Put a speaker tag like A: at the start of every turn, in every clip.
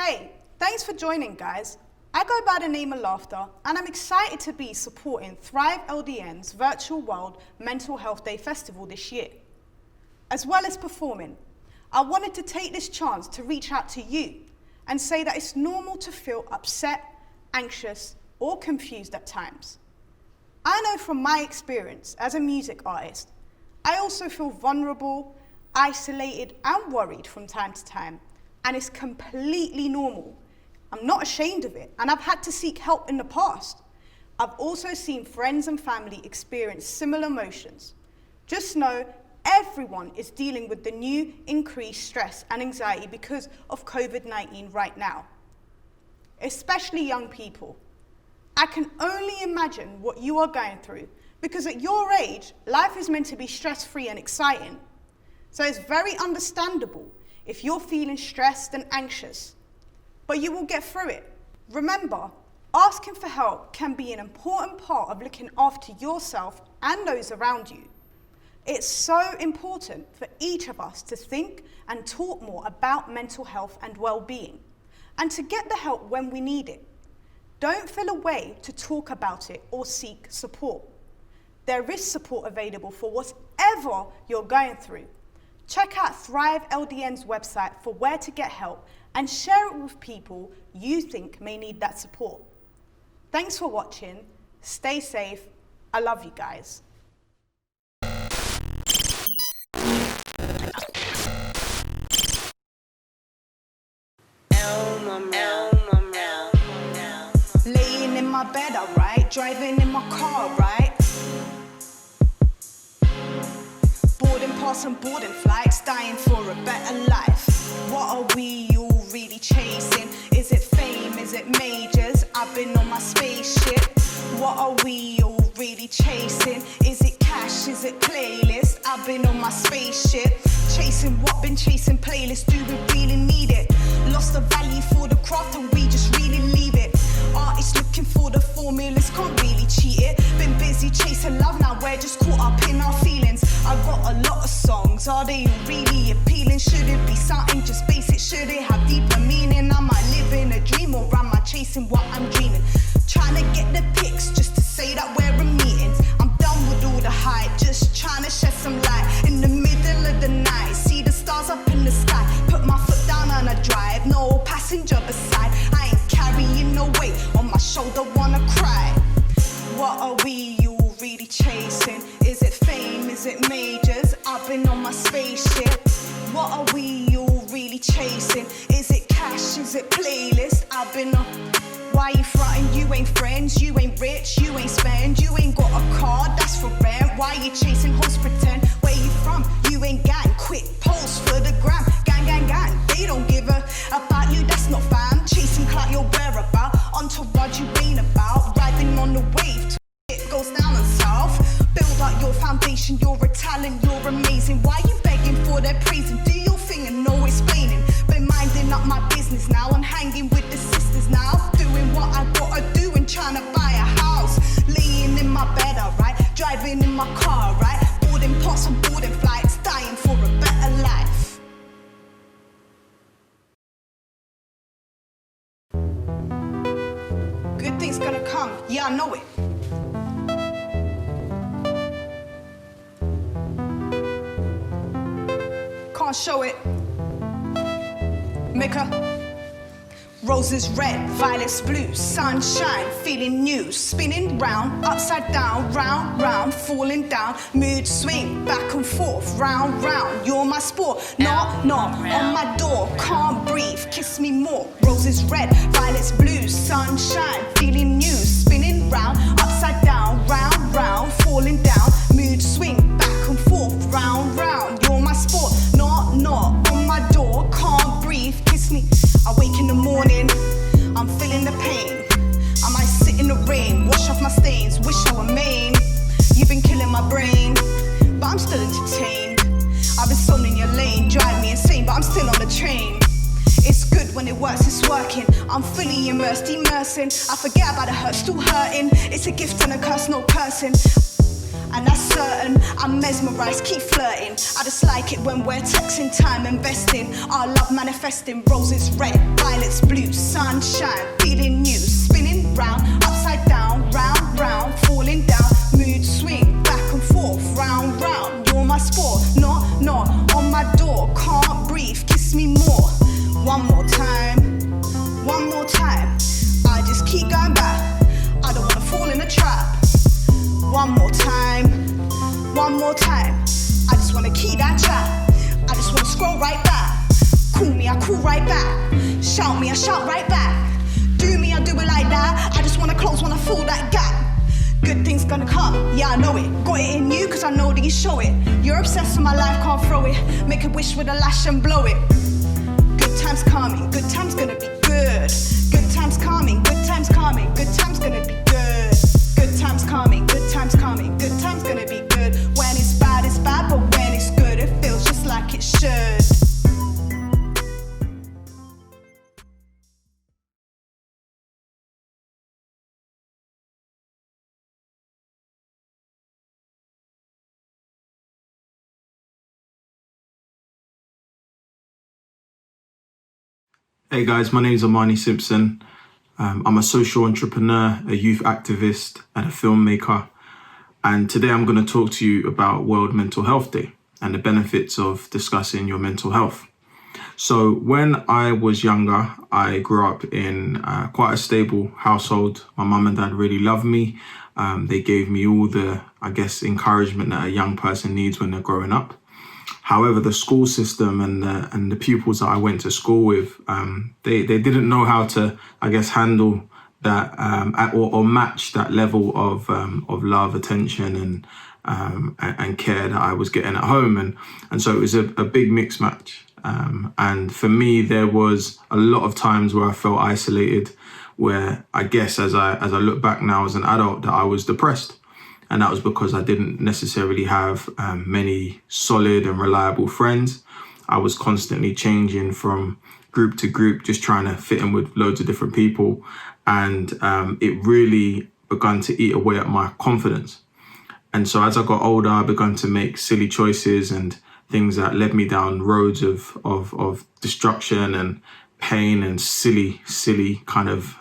A: Hey, thanks for joining, guys. I go by the name of Laughta, and I'm excited to be supporting Thrive LDN's Virtual World Mental Health Day Festival this year. As well as performing, I wanted to take this chance to reach out to you and say that it's normal to feel upset, anxious, or confused at times. I know from my experience as a music artist, I also feel vulnerable, isolated, and worried from time to time, and it's completely normal. I'm not ashamed of it, and I've had to seek help in the past. I've also seen friends and family experience similar emotions. Just know everyone is dealing with the new increased stress and anxiety because of COVID-19 right now, especially young people. I can only imagine what you are going through because at your age, life is meant to be stress-free and exciting. So it's very understandable if you're feeling stressed and anxious, but you will get through it. Remember, asking for help can be an important part of looking after yourself and those around you. It's so important for each of us to think and talk more about mental health and well-being, and to get the help when we need it. Don't feel a way to talk about it or seek support. There is support available for whatever you're going through. Check out Thrive LDN's website for where to get help and share it with people you think may need that support. Thanks for watching. Stay safe. I love you guys. Laying in my bed, alright. Driving in my car, right. Boarding past some boarding flights, dying for a better life. What are we all really chasing? Is it fame? Is it majors? I've been on my spaceship. What are we all really chasing? Is it cash? Is it playlist? I've been on my spaceship. Chasing what? Been chasing playlists. Do we really need it? Lost the value for the craft and we just really leave it. Artists looking for the formulas, can't really cheat it. Been busy chasing love, now we're just caught up in our feelings. I've got a lot of songs, are they all really appealing? Should it be something just basic? Should it have deeper meaning? Am I living a dream or am I chasing what I'm dreaming? Trying to get the pics just to say that we're in meetings. I'm done with all the hype, just trying to shed some light. In the middle of the night, see the stars up in the sky. Put my foot down on a drive, no passenger beside. I ain't carrying no weight on my shoulder, wanna cry. What are we all really chasing? Is it fame? Is it majors? I've been on my spaceship. What are we all really chasing? Is it cash? Is it playlist? I've been on. Why you frontin'? You ain't friends, you ain't rich, you ain't spend, you ain't got a car, that's for rent. Why you chasing hoes pretend? Where you from? You ain't gang. Quick post for the gram. Gang, gang, gang. They don't give a about you, that's not fam. Chasing clout, your whereabout. Entourage you ain't about. Riding on the wave, it goes down and south. Build up your foundation, you're a talent, you're amazing. Why you begging for their praising? Do your thing and no explaining. Been minding up my business now, I'm hanging with the sisters now. Doing what I gotta do and trying to buy a house. Laying in my bed, alright. Driving in my car, right. Boarding past some boarding flights, dying for a better life. Good things gonna come, yeah, I know it. Can't show it. Make a roses red, violets blue, sunshine, feeling new, spinning round, upside down, round, round, falling down, mood swing, back and forth, round, round, you're my sport, knock, knock, on my door, can't breathe, kiss me more, roses red, violets blue, sunshine, feeling new, spinning round, upside down, round, round, falling down, mood swing, back and forth, round, round, you're my sport, knock, knock, on my door, can't breathe, kiss me. I wake in the morning, I'm feeling the pain. I might sit in the rain, wash off my stains, wish I were Maine. You've been killing my brain, but I'm still entertained. I've been sold in your lane, drive me insane, but I'm still on the train. It's good when it works, it's working. I'm fully immersed, immersing. I forget about the hurt, still hurting. It's a gift and a curse, no cursing. and that's certain. I'm mesmerized, keep flirting. I just like it when we're texting time, investing. Our love manifesting, roses red, violets blue, sunshine, feeling new, spinning round, upside down, round, round, falling down, mood swing, back and forth, round, round. You're my sport, knock, knock on my door, can't breathe, kiss me more. One more time, one more time. I just keep going back, I don't wanna fall in a trap. One more time, one more time. I just wanna keep that chat. I just wanna scroll right back. Call me, I call right back. Shout me, I shout right back. Do me, I do it like that. I just wanna close when I fill that gap. Good things gonna come, yeah I know it. Got it in you cause I know that you show it. You're obsessed with my life, can't throw it. Make a wish with a lash and blow it. Good times coming, good times gonna be good. Good times coming, good times coming, good times gonna be good. Good times coming, good times coming, good times gonna be good. When it's bad, but when it's good, it feels just like it should.
B: Hey guys, my name is Amani Simpson. I'm a social entrepreneur, a youth activist, and a filmmaker. And today I'm going to talk to you about World Mental Health Day and the benefits of discussing your mental health. So when I was younger, I grew up in quite a stable household. My mum and dad really loved me. They gave me all the, encouragement that a young person needs when they're growing up. However, the school system and the pupils that I went to school with, they didn't know how to, handle that or match that level of love, attention, and care that I was getting at home, and so it was a big mixed match. And for me, there was a lot of times where I felt isolated, where I guess as I look back now as an adult, that I was depressed. And that was because I didn't necessarily have many solid and reliable friends. I was constantly changing from group to group, just trying to fit in with loads of different people. And it really began to eat away at my confidence. And so as I got older, I began to make silly choices and things that led me down roads of destruction and pain and silly kind of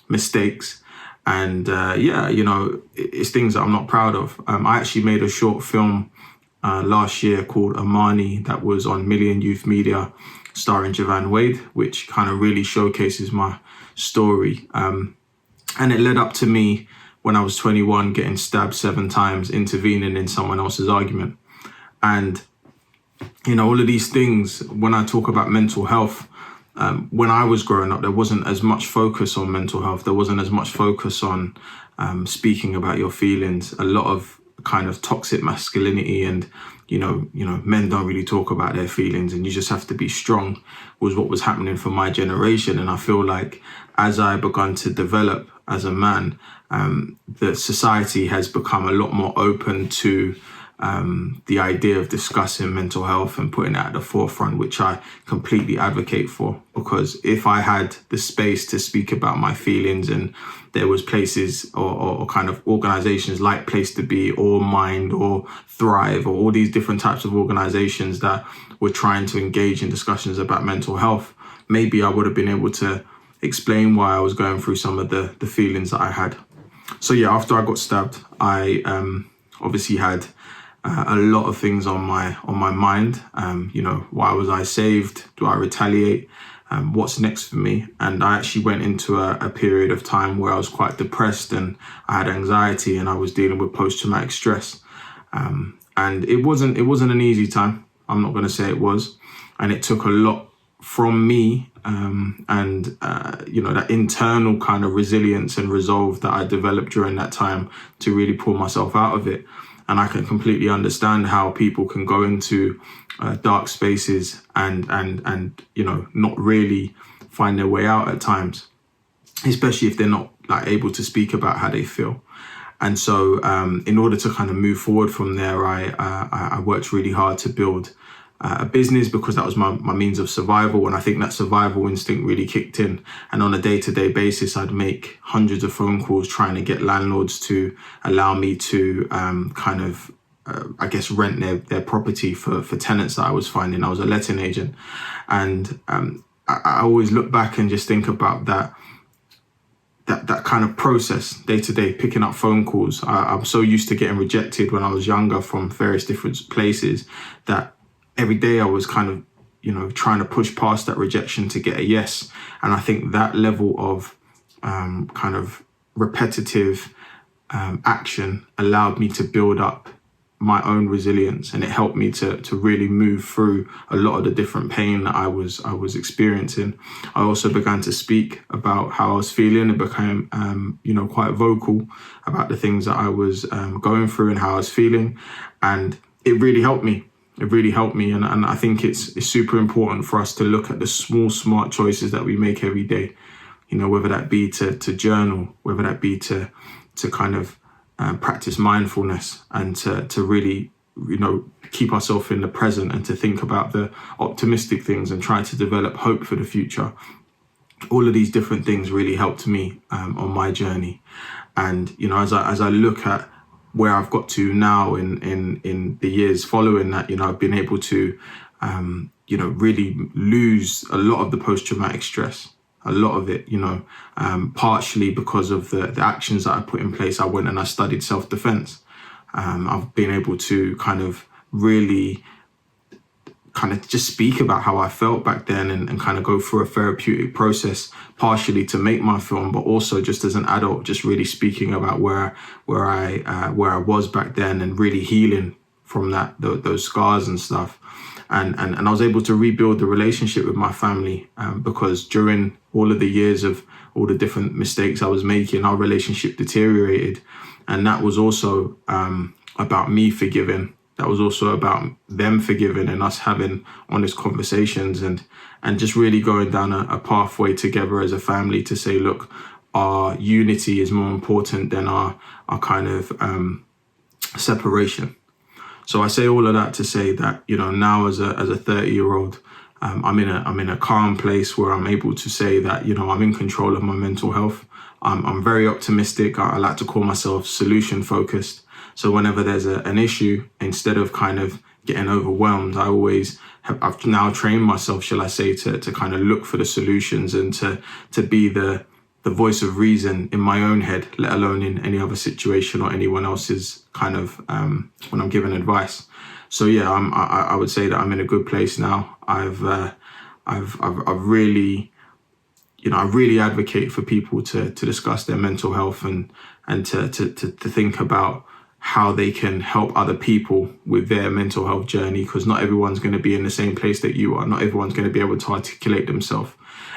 B: mistakes. And it's things that I'm not proud of. I actually made a short film last year called Amani that was on Million Youth Media, starring Javan Wade, which kind of really showcases my story. And it led up to me when I was 21 getting stabbed 7 times, intervening in someone else's argument. And, all of these things, when I talk about mental health, when I was growing up, there wasn't as much focus on mental health. There wasn't as much focus on speaking about your feelings. A lot of kind of toxic masculinity and, men don't really talk about their feelings and you just have to be strong was what was happening for my generation. And I feel like as I begun to develop as a man, the society has become a lot more open to the idea of discussing mental health and putting it at the forefront, which I completely advocate for, because if I had the space to speak about my feelings and there was places or kind of organizations like Place to Be or Mind or Thrive or all these different types of organizations that were trying to engage in discussions about mental health, maybe I would have been able to explain why I was going through some of the feelings that I had. So yeah, after I got stabbed, I obviously had a lot of things on my mind. Why was I saved? Do I retaliate? What's next for me? And I actually went into a period of time where I was quite depressed and I had anxiety and I was dealing with post-traumatic stress. And it wasn't an easy time. I'm not going to say it was. And it took a lot from me that internal kind of resilience and resolve that I developed during that time to really pull myself out of it. And I can completely understand how people can go into dark spaces and not really find their way out at times, especially if they're not able to speak about how they feel. And so in order to kind of move forward from there, I worked really hard to build a business because that was my means of survival. And I think that survival instinct really kicked in. And on a day-to-day basis, I'd make hundreds of phone calls trying to get landlords to allow me to rent their property for tenants that I was finding. I was a letting agent. And I always look back and just think about that kind of process day to day, picking up phone calls. I'm so used to getting rejected when I was younger from various different places that every day I was kind of, trying to push past that rejection to get a yes. And I think that level of kind of repetitive action allowed me to build up my own resilience, and it helped me to really move through a lot of the different pain that I was experiencing. I also began to speak about how I was feeling and became quite vocal about the things that I was going through and how I was feeling, and it really helped me. And I think it's super important for us to look at the small smart choices that we make every day, whether that be to journal, whether that be to kind of practice mindfulness, and to really, keep ourselves in the present, and to think about the optimistic things and try to develop hope for the future. All of these different things really helped me on my journey. And, as I look at where I've got to now in the years following that, I've been able to, really lose a lot of the post-traumatic stress. A lot of it, partially because of the actions that I put in place. I went and I studied self-defense. I've been able to kind of really just speak about how I felt back then, and kind of go through a therapeutic process, partially to make my film, but also just as an adult, just really speaking about where I was back then, and really healing from those scars and stuff. And I was able to rebuild the relationship with my family, because during all of the years of all the different mistakes I was making, our relationship deteriorated. And that was also about me forgiving. That was also about them forgiving, and us having honest conversations, and just really going down a pathway together as a family to say, look, our unity is more important than our kind of separation. So I say all of that to say that, now as a 30-year-old, I'm in a calm place where I'm able to say that, I'm in control of my mental health. I'm very optimistic. I like to call myself solution focused. So whenever there's an issue, instead of kind of getting overwhelmed, I've now trained myself, shall I say, to kind of look for the solutions, and to be the voice of reason in my own head, let alone in any other situation or anyone else's kind of when I'm giving advice. So yeah, I would say that I'm in a good place now. I've really, I really advocate for people to discuss their mental health, and to think about how they can help other people with their mental health journey, because not everyone's going to be in the same place that you are. Not everyone's going to be able to articulate themselves.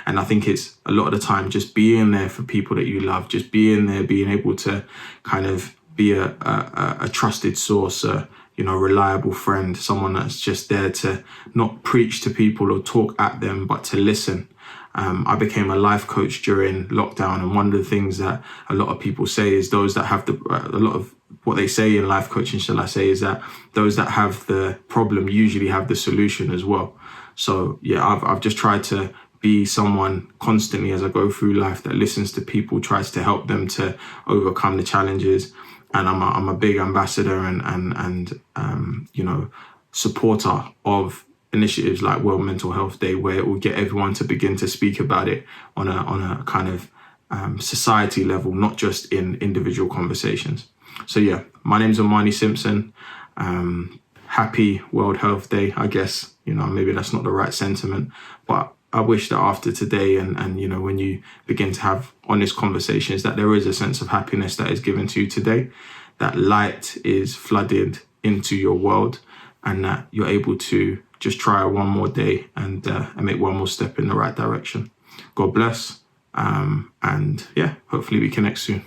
B: And I think it's a lot of the time just being there for people that you love, just being there, being able to kind of be a trusted source, a reliable friend, someone that's just there to not preach to people or talk at them, but to listen. I became a life coach during lockdown, and one of the things that a lot of people say is those that have a lot of what they say in life coaching, shall I say, is that those that have the problem usually have the solution as well. So yeah, I've just tried to be someone constantly as I go through life that listens to people, tries to help them to overcome the challenges. And I'm a big ambassador and supporter of initiatives like World Mental Health Day, where it will get everyone to begin to speak about it on a kind of society level, not just in individual conversations. So yeah, my name's Amani Simpson. Happy World Health Day, I guess. Maybe that's not the right sentiment, but I wish that after today and when you begin to have honest conversations, that there is a sense of happiness that is given to you today, that light is flooded into your world, and that you're able to just try one more day and make one more step in the right direction. God bless. And yeah, hopefully we connect soon.